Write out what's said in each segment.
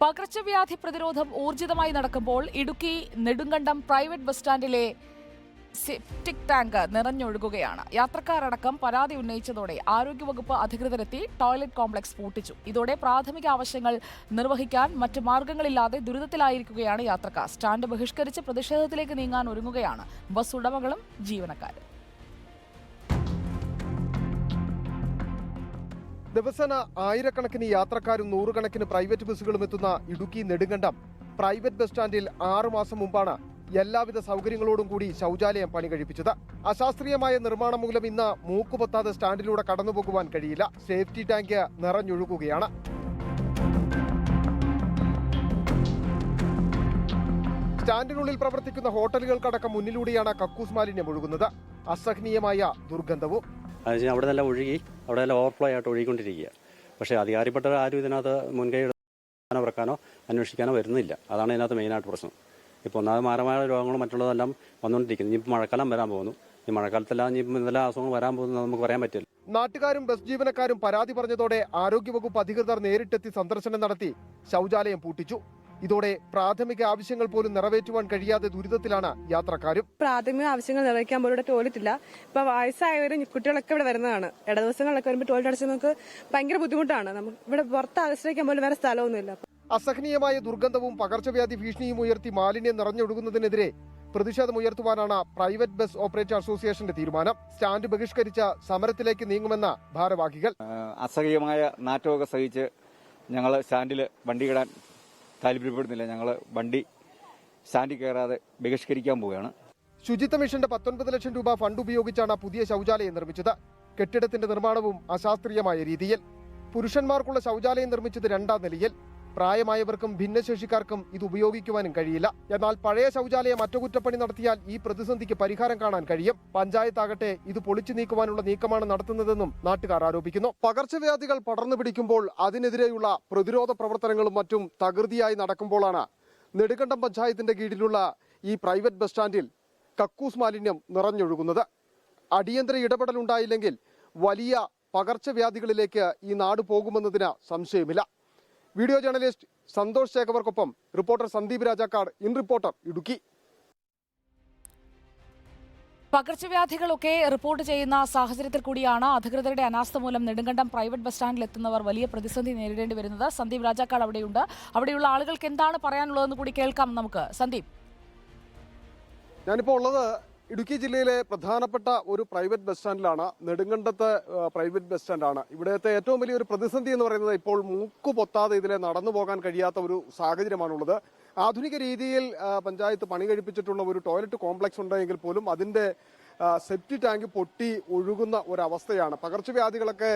പകർച്ചവ്യാധി പ്രതിരോധം ഊർജിതമായി നടക്കുമ്പോൾ ഇടുക്കി നെടുങ്കണ്ടം പ്രൈവറ്റ് ബസ് സ്റ്റാൻഡിലെ സെപ്റ്റിക് ടാങ്ക് നിറഞ്ഞൊഴുകുകയാണ്. യാത്രക്കാരടക്കം പരാതി ഉന്നയിച്ചതോടെ ആരോഗ്യവകുപ്പ് അധികൃതരെത്തി ടോയ്ലറ്റ് കോംപ്ലക്സ് പൂട്ടിച്ചു. ഇതോടെ പ്രാഥമിക ആവശ്യങ്ങൾ നിർവഹിക്കാൻ മറ്റ് മാർഗങ്ങളില്ലാതെ ദുരിതത്തിലായിരിക്കുകയാണ് യാത്രക്കാർ. സ്റ്റാൻഡ് ബഹിഷ്കരിച്ച് പ്രതിഷേധത്തിലേക്ക് നീങ്ങാൻ ഒരുങ്ങുകയാണ് ബസ് ഉടമകളും ജീവനക്കാരും. ദിവസേന ആയിരക്കണക്കിന് യാത്രക്കാരും നൂറുകണക്കിന് പ്രൈവറ്റ് ബസ്സുകളും എത്തുന്ന ഇടുക്കി നെടുങ്കണ്ടം പ്രൈവറ്റ് ബസ് സ്റ്റാൻഡിൽ 6 മാസം മുമ്പാണ് എല്ലാവിധ സൗകര്യങ്ങളോടും കൂടി ശൗചാലയം പണി കഴിപ്പിച്ചത്. അശാസ്ത്രീയമായ നിർമ്മാണം മൂലം ഇന്ന് മൂക്കുപൊത്താതെ സ്റ്റാൻഡിലൂടെ കടന്നുപോകുവാൻ കഴിയില്ല. Safety tank നിറഞ്ഞൊഴുകുകയാണ്. സ്റ്റാൻഡിനുള്ളിൽ പ്രവർത്തിക്കുന്ന ഹോട്ടലുകൾക്കടക്കം മുന്നിലൂടെയാണ് കക്കൂസ് മാലിന്യം ഒഴുകുന്നത്. അസഹനീയമായ ദുർഗന്ധവും. അവിടെ നല്ല ഒഴുകി അവിടെ നല്ല ഓവർഫ്ലോ ആയിട്ട് ഒഴുകിക്കൊണ്ടിരിക്കുക. പക്ഷേ അധികാരിപ്പെട്ടവർ ആരും ഇതിനകത്ത് മുൻകൈ എടുക്കാനോ അന്വേഷിക്കാനോ വരുന്നില്ല. അതാണ് ഇതിനകത്ത് മെയിനായിട്ട് പ്രശ്നം. ഇപ്പോൾ ഒന്നാമത് മാരമായ രോഗങ്ങളും മറ്റുള്ളതെല്ലാം വന്നുകൊണ്ടിരിക്കുന്നു. ഇനിയിപ്പോൾ മഴക്കാലം വരാൻ പോകുന്നു. ഈ മഴക്കാലത്തെല്ലാം ഇനിയിപ്പോൾ എന്തെല്ലാം അസുഖങ്ങൾ വരാൻ പോകുന്നത് നമുക്ക് പറയാൻ പറ്റില്ല. നാട്ടുകാരും ബസ് ജീവനക്കാരും പരാതി പറഞ്ഞതോടെ ആരോഗ്യവകുപ്പ് അധികൃതർ നേരിട്ടെത്തി സന്ദർശനം നടത്തി ശൗചാലയം പൂട്ടിച്ചു. ഇതോടെ പ്രാഥമിക ആവശ്യങ്ങൾ പോലും നിറവേറ്റുവാൻ കഴിയാതെ ദുരിതത്തിലാണ് യാത്രക്കാരും. പ്രാഥമിക ആവശ്യങ്ങൾ നിറവേറ്റാൻ പോലും ഇവിടെ ടോയ്ലറ്റ് ഇല്ല. ഇപ്പൊ വയസ്സായവരും കുട്ടികളൊക്കെ ഇവിടെ വരുന്നതാണ്. ദിവസങ്ങളിലൊക്കെ വരുമ്പോൾ ടോയ്ലറ്റ് അടിച്ച് നമുക്ക് ഭയങ്കര ബുദ്ധിമുട്ടാണ്. നമുക്ക് ഇവിടെ പുറത്ത് ആശ്രയിക്കാൻ പോലും വേറെ സ്ഥലമൊന്നുമില്ല. അസഹനീയമായ ദുർഗന്ധവും പകർച്ചവ്യാധി ഭീഷണിയും ഉയർത്തി മാലിന്യം നിറഞ്ഞൊഴുകുന്നതിനെതിരെ പ്രതിഷേധമുയർത്തുവാനാണ് പ്രൈവറ്റ് ബസ് ഓപ്പറേറ്റർ അസോസിയേഷന്റെ തീരുമാനം. സ്റ്റാൻഡ് ബഹിഷ്കരിച്ച സമരത്തിലേക്ക് നീങ്ങുമെന്ന ഭാരവാഹികൾ. അസഹ്യമായ നാറ്റമൊക്കെ സഹിച്ച് ഞങ്ങൾ സ്റ്റാൻഡിൽ വണ്ടി ഇടാൻ താല്പര്യപ്പെടുന്നില്ല. ഞങ്ങൾ വണ്ടി സ്റ്റാൻഡിൽ കയറാതെ ബഹിഷ്കരിക്കാൻ പോവുകയാണ്. ശുചിത്വ മിഷന്റെ 19 ലക്ഷം രൂപ ഫണ്ട് ഉപയോഗിച്ചാണ് പുതിയ ശൗചാലയം നിർമ്മിച്ചത്. കെട്ടിടത്തിന്റെ നിർമ്മാണവും അശാസ്ത്രീയമായ രീതിയിൽ. പുരുഷന്മാർക്കുള്ള ശൗചാലയം നിർമ്മിച്ചത് 2ാം നിലയിൽ. പ്രായമായവർക്കും ഭിന്നശേഷിക്കാർക്കും ഇത് ഉപയോഗിക്കുവാനും കഴിയില്ല. എന്നാൽ പഴയ ശൗചാലയം അറ്റകുറ്റപ്പണി നടത്തിയാൽ ഈ പ്രതിസന്ധിക്ക് പരിഹാരം കാണാൻ കഴിയും. പഞ്ചായത്താകട്ടെ ഇത് പൊളിച്ചു നീക്കുവാനുള്ള നീക്കമാണ് നടത്തുന്നതെന്നും നാട്ടുകാർ ആരോപിക്കുന്നു. പകർച്ചവ്യാധികൾ പടർന്നു പിടിക്കുമ്പോൾ അതിനെതിരെയുള്ള പ്രതിരോധ പ്രവർത്തനങ്ങളും മറ്റും തകൃതിയായി നടക്കുമ്പോഴാണ് നെടുങ്കണ്ടം പഞ്ചായത്തിന്റെ കീഴിലുള്ള ഈ പ്രൈവറ്റ് ബസ് സ്റ്റാൻഡിൽ കക്കൂസ് മാലിന്യം നിറഞ്ഞൊഴുകുന്നത്. അടിയന്തര ഇടപെടലുണ്ടായില്ലെങ്കിൽ വലിയ പകർച്ചവ്യാധികളിലേക്ക് ഈ നാട് പോകുമെന്നതിന് സംശയമില്ല. വീഡിയോ ജേർണലിസ്റ്റ് സന്തോഷ് ശേഖവർക്കൊപ്പം reporter Sandeep Rajakkad, in Reporter, Idukki. പകർച്ചവ്യാധികളൊക്കെ റിപ്പോർട്ട് ചെയ്യുന്ന സാഹചര്യത്തിൽ കൂടിയാണ് അധികൃതരുടെ അനാസ്ഥ മൂലം നെടുങ്കണ്ടം പ്രൈവറ്റ് ബസ് സ്റ്റാൻഡിൽ എത്തുന്നവർ വലിയ പ്രതിസന്ധി നേരിടേണ്ടി വരുന്നത്. സന്ദീപ് രാജാക്കാട് അവിടെയുണ്ട്. അവിടെയുള്ള ആളുകൾക്ക് എന്താണ് പറയാനുള്ളതെന്ന് കൂടി കേൾക്കാം നമുക്ക്. സന്ദീപ്, ഞാനിപ്പോൾ ഉള്ളത് ഇടുക്കി ജില്ലയിലെ പ്രധാനപ്പെട്ട ഒരു പ്രൈവറ്റ് ബസ് സ്റ്റാൻഡിലാണ്. നെടുങ്കണ്ടത്തെ പ്രൈവറ്റ് ബസ് സ്റ്റാൻഡാണ്. ഇവിടുത്തെ ഏറ്റവും വലിയൊരു പ്രതിസന്ധി എന്ന് പറയുന്നത് ഇപ്പോൾ മൂക്ക് പൊത്താതെ ഇതിലെ നടന്നു പോകാൻ കഴിയാത്ത ഒരു സാഹചര്യമാണുള്ളത്. ആധുനിക രീതിയിൽ പഞ്ചായത്ത് പണി കഴിപ്പിച്ചിട്ടുള്ള ഒരു ടോയ്ലറ്റ് കോംപ്ലക്സ് ഉണ്ടെങ്കിൽ പോലും അതിന്റെ സെപ്റ്റി ടാങ്ക് പൊട്ടി ഒഴുകുന്ന ഒരവസ്ഥയാണ്. പകർച്ചവ്യാധികളൊക്കെ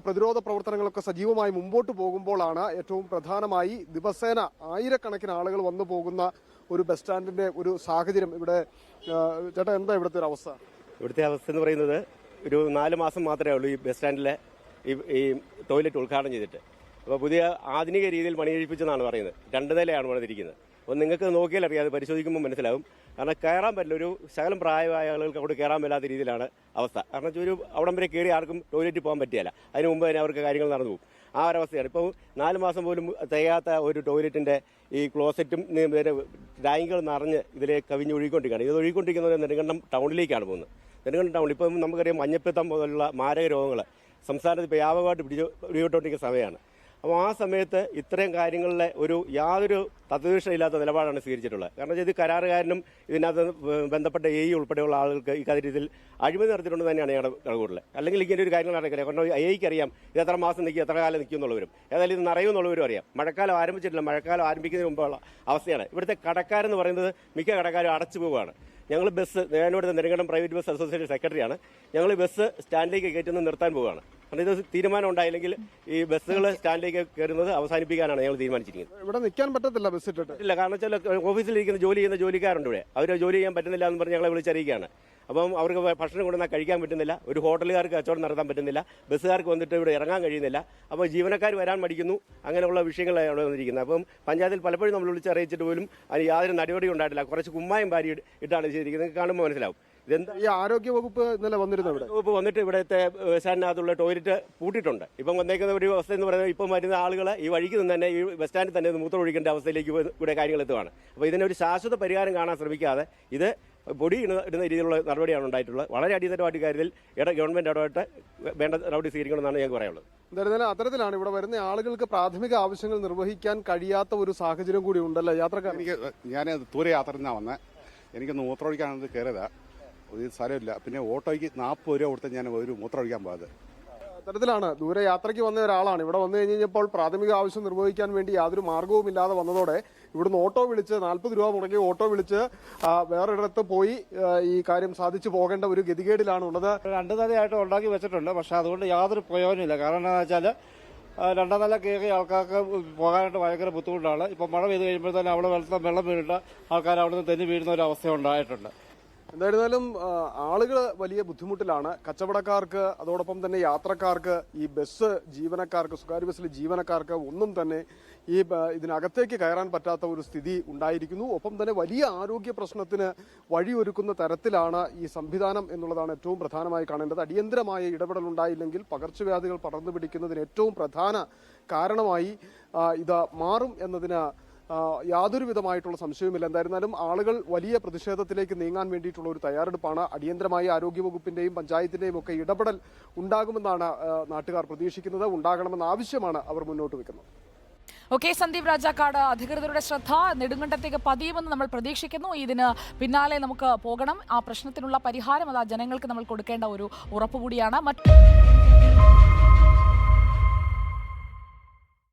പ്രതിരോധ പ്രവർത്തനങ്ങളൊക്കെ സജീവമായി മുമ്പോട്ട് പോകുമ്പോഴാണ് ഏറ്റവും പ്രധാനമായി ദിവസേന ആയിരക്കണക്കിന് ആളുകൾ വന്നു പോകുന്ന ഒരു ബസ് സ്റ്റാൻഡിന്റെ ഒരു സാഹചര്യം ഇവിടെ. ചേട്ടാ, എന്താ ഇവിടുത്തെ ഒരു അവസ്ഥ? ഇവിടുത്തെ അവസ്ഥ എന്ന് പറയുന്നത് ഒരു 4 മാസം മാത്രമേ ഉള്ളൂ ഈ ബസ് സ്റ്റാൻഡിലെ ഈ ടോയ്ലറ്റ് ഉദ്ഘാടനം ചെയ്തിട്ട്. അപ്പോൾ പുതിയ ആധുനിക രീതിയിൽ പണി കഴിപ്പിച്ചെന്നാണ് പറയുന്നത്. 2 നിലയാണ് പണിതിരിക്കുന്നത്. അപ്പോൾ നിങ്ങൾക്ക് നോക്കിയാൽ അറിയാം, അത് പരിശോധിക്കുമ്പോൾ മനസ്സിലാവും. കാരണം കയറാൻ പറ്റില്ല. ഒരു ശകലം പ്രായമായ ആളുകൾക്ക് അവിടെ കയറാൻ പറ്റാത്ത രീതിയിലാണ് അവസ്ഥ. കാരണം ഒരു അവിടം വരെ കയറി ആർക്കും ടോയ്ലറ്റിൽ പോകാൻ പറ്റിയല്ല. അതിന് മുമ്പ് തന്നെ അവർക്ക് കാര്യങ്ങൾ നടന്നു പോകും. ആ ഒരവസ്ഥയാണ്. ഇപ്പോൾ 4 മാസം പോലും തികയാത്ത ഒരു ടോയ്ലറ്റിന്റെ ഈ ക്ലോസറ്റും ടാങ്കുകൾ നിറഞ്ഞ് ഇതിലേക്ക് കവിഞ്ഞൊഴുകിക്കൊണ്ടിരിക്കുകയാണ്. ഇത് ഒഴുകിക്കൊണ്ടിരിക്കുന്നത് നെടുങ്കണ്ടം ടൗണിലേക്കാണ് പോകുന്നത്. നെടുങ്കണ്ടം ടൗണിൽ ഇപ്പം നമുക്കറിയാം മഞ്ഞപ്പിത്തം പോലുള്ള മാരക രോഗങ്ങൾ സംസ്ഥാനത്ത് ഇപ്പോൾ വ്യാപകമായിട്ട് പിടികൊണ്ടിരിക്കുന്ന സമയമാണ്. അപ്പോൾ ആ സമയത്ത് ഇത്രയും കാര്യങ്ങളിലെ യാതൊരു തത്വനിഷ്ഠയില്ലാത്ത നിലപാടാണ് സ്വീകരിച്ചിട്ടുള്ളത്. കാരണം ഇത് കരാറുകാരനും ഇതിനകത്ത് ബന്ധപ്പെട്ട ഉൾപ്പെടെയുള്ള ആളുകൾക്ക് ഈ കാര്യത്തിൽ അഴിമതി നടത്തിയിട്ടുണ്ട് തന്നെയാണ് ഞങ്ങളുടെ കണക്കുകൂടൽ. അല്ലെങ്കിൽ ഇങ്ങനെ ഒരു കാര്യങ്ങൾ നടക്കില്ല. കാരണം എയ്ക്ക് അറിയാം ഇത് എത്ര മാസം നിൽക്കും, എത്ര കാലം നിൽക്കും എന്നുള്ളവരും, ഏതായാലും ഇത് നിറയുമെന്നുള്ളവരും അറിയാം. മഴക്കാലം ആരംഭിച്ചിട്ടില്ല. മഴക്കാലം ആരംഭിക്കുന്നതിന് മുമ്പുള്ള അവസ്ഥയാണ്. ഇവിടുത്തെ കടക്കാരെന്ന് പറയുന്നത് മിക്ക കടക്കാരും അടച്ചു പോവുകയാണ്. ഞങ്ങൾ ഞാനിവിടെ നെടുങ്കണ്ടം പ്രൈവറ്റ് ബസ് അസോസിയേഷൻ സെക്രട്ടറിയാണ്. ഞങ്ങൾ ബസ് സ്റ്റാൻഡിലേക്ക് കയറ്റുന്നത് നിർത്താൻ പോവുകയാണ്. കാരണം ഇത് തീരുമാനം ഉണ്ടായില്ലെങ്കിൽ ഈ ബസ്സുകൾ സ്റ്റാൻഡിലേക്ക് കയറുന്നത് അവസാനിപ്പിക്കാനാണ് ഞങ്ങൾ തീരുമാനിച്ചിരിക്കുന്നത്. ഇവിടെ നിൽക്കാൻ പറ്റത്തില്ല, ബസ് ഇല്ല. കാരണം വെച്ചാൽ ഓഫീസിലിരിക്കുന്ന ജോലി ചെയ്യുന്ന ജോലിക്കാരുണ്ട് ഇവിടെ. അവർ ജോലി ചെയ്യാൻ പറ്റുന്നില്ല എന്ന് പറഞ്ഞ് ഞങ്ങളെ വിളിച്ചറിയിക്കുകയാണ്. അപ്പം അവർക്ക് ഭക്ഷണം കൊണ്ടുവന്നാൽ കഴിക്കാൻ പറ്റുന്നില്ല. ഒരു ഹോട്ടലുകാർക്ക് കച്ചവടം നടത്താൻ പറ്റുന്നില്ല. ബസ്സുകാർക്ക് വന്നിട്ട് ഇവിടെ ഇറങ്ങാൻ കഴിയുന്നില്ല. അപ്പോൾ ജീവനക്കാർ വരാൻ മടിക്കുന്നു. അങ്ങനെയുള്ള വിഷയങ്ങളാണ് അവിടെ വന്നിരിക്കുന്നത്. അപ്പം പഞ്ചായത്തിൽ പലപ്പോഴും നമ്മൾ വിളിച്ചറിയിച്ചിട്ട് പോലും അതിന് യാതൊരു നടപടി ഉണ്ടായിട്ടില്ല. കുറച്ച് കുമ്മായം വാരി ഇട്ടാണ് ചെയ്തിരിക്കുന്നത്. കാണുമ്പോൾ മനസ്സിലാവും. ഇതെന്താ ഈ ആരോഗ്യവകുപ്പ് ഇന്നലെ വന്നിരുന്നു ഇവിടെ. വകുപ്പ് വന്നിട്ട് ഇവിടുത്തെ ബസ് സ്റ്റാൻഡിനകത്തുള്ള ടോയ്ലറ്റ് പൂട്ടിയിട്ടുണ്ട്. ഇപ്പം വന്നേക്കുന്ന ഒരു അവസ്ഥ എന്ന് പറയുന്നത് ഇപ്പം വരുന്ന ആളുകൾ ഈ വഴിക്ക് നിന്ന് തന്നെ ഈ ബസ് സ്റ്റാൻഡിൽ തന്നെ മൂത്രം ഒഴിക്കേണ്ട അവസ്ഥയിലേക്ക് ഇവിടെ കാര്യങ്ങൾ എത്തുകയാണ്. അപ്പോൾ ഇതിനൊരു ശാശ്വത പരിഹാരം കാണാൻ ശ്രമിക്കാതെ ഇത് പൊടി ഇടുന്ന രീതിയിലുള്ള നടപടിയാണ് ഉണ്ടായിട്ടുള്ളത്. വളരെ അടിയന്തരമായിട്ട് കാര്യത്തിൽ ഗവൺമെന്റ് ഇടപെട്ട് വേണ്ട നടപടി സ്വീകരിക്കണമെന്നാണ് ഞങ്ങൾക്ക് പറയാനുള്ളത്. എന്തായാലും അത്തരത്തിലാണ് ഇവിടെ വരുന്ന ആളുകൾക്ക് പ്രാഥമിക ആവശ്യങ്ങൾ നിർവഹിക്കാൻ കഴിയാത്ത ഒരു സാഹചര്യം കൂടി ഉണ്ടല്ലോ യാത്രക്കാർ. ഞാൻ ദൂരെ യാത്ര നിന്നാണ് വന്നത്. എനിക്കൊന്ന് മൂത്രം ഒഴിക്കാനത് കയറിയതാ, ഒരു സ്ഥലമില്ല. പിന്നെ ഓട്ടോയ്ക്ക് 40 രൂപ കൊടുത്ത് ഞാൻ ഒരു മൂത്രം ഒഴിക്കാൻ പോയത്. അത്തരത്തിലാണ് ദൂരെ യാത്രയ്ക്ക് വന്ന ഒരാളാണ്. ഇവിടെ വന്നു കഴിഞ്ഞപ്പോൾ പ്രാഥമിക ആവശ്യം നിർവഹിക്കാൻ വേണ്ടി യാതൊരു മാർഗവും ഇല്ലാതെ വന്നതോടെ ഇവിടുന്ന് ഓട്ടോ വിളിച്ച് 40 രൂപ മുടക്കി ഓട്ടോ വിളിച്ച് വേറൊരിടത്ത് പോയി ഈ കാര്യം സാധിച്ചു പോകേണ്ട ഒരു ഗതികേടിലാണ് ഉള്ളത്. 2 നിലയായിട്ട് ഉണ്ടാക്കി വെച്ചിട്ടുണ്ട്. പക്ഷെ അതുകൊണ്ട് യാതൊരു പ്രയോജനമില്ല. കാരണം എന്താണെന്ന് വെച്ചാൽ 2 നില കയറി ആൾക്കാർക്ക് പോകാനായിട്ട് ഭയങ്കര ബുദ്ധിമുട്ടാണ്. ഇപ്പം മഴ പെയ്ത് കഴിയുമ്പോൾ തന്നെ അവിടെ വെള്ളം വീണിട്ട് ആൾക്കാർ അവിടെ നിന്ന് തെന്നി വീഴുന്ന ഒരു അവസ്ഥ ഉണ്ടായിട്ടുണ്ട്. എന്തായിരുന്നാലും ആളുകൾ വലിയ ബുദ്ധിമുട്ടിലാണ്. കച്ചവടക്കാർക്ക് അതോടൊപ്പം തന്നെ യാത്രക്കാർക്ക്, ഈ ബസ് ജീവനക്കാർക്ക്, സ്വകാര്യ ബസ്സിലെ ജീവനക്കാർക്ക് ഒന്നും തന്നെ ഈ ഇതിനകത്തേക്ക് കയറാൻ പറ്റാത്ത ഒരു സ്ഥിതി ഉണ്ടായിരിക്കുന്നു. ഒപ്പം തന്നെ വലിയ ആരോഗ്യ പ്രശ്നത്തിന് വഴിയൊരുക്കുന്ന തരത്തിലാണ് ഈ സംവിധാനം എന്നുള്ളതാണ് ഏറ്റവും പ്രധാനമായി കാണേണ്ടത്. അടിയന്തരമായ ഇടപെടൽ ഉണ്ടായില്ലെങ്കിൽ പകർച്ചവ്യാധികൾ പടർന്നു പിടിക്കുന്നതിന് ഏറ്റവും പ്രധാന കാരണമായി ഇത് മാറും എന്നതിന് യാതൊരു വിധമായിട്ടുള്ള സംശയവുമില്ല. എന്തായിരുന്നാലും ആളുകൾ വലിയ പ്രതിഷേധത്തിലേക്ക് നീങ്ങാൻ വേണ്ടിയിട്ടുള്ള ഒരു തയ്യാറെടുപ്പാണ്. അടിയന്തരമായി ആരോഗ്യവകുപ്പിന്റെയും പഞ്ചായത്തിന്റെയും ഒക്കെ ഇടപെടൽ ഉണ്ടാകുമെന്നാണ് നാട്ടുകാർ പ്രതീക്ഷിക്കുന്നത്. ഉണ്ടാകണമെന്ന ആവശ്യമാണ് അവർ മുന്നോട്ട് വെക്കുന്നത്. ഓക്കെ, സന്ദീപ് രാജാക്കാട്, അധികൃതരുടെ ശ്രദ്ധ നെടുങ്കണ്ടത്തേക്ക് പതിയുമെന്ന് നമ്മൾ പ്രതീക്ഷിക്കുന്നു. ഇതിന് പിന്നാലെ നമുക്ക് പോകണം. ആ പ്രശ്നത്തിനുള്ള പരിഹാരം അത് ജനങ്ങൾക്ക് നമ്മൾ കൊടുക്കേണ്ട ഒരു ഉറപ്പ് കൂടിയാണ്.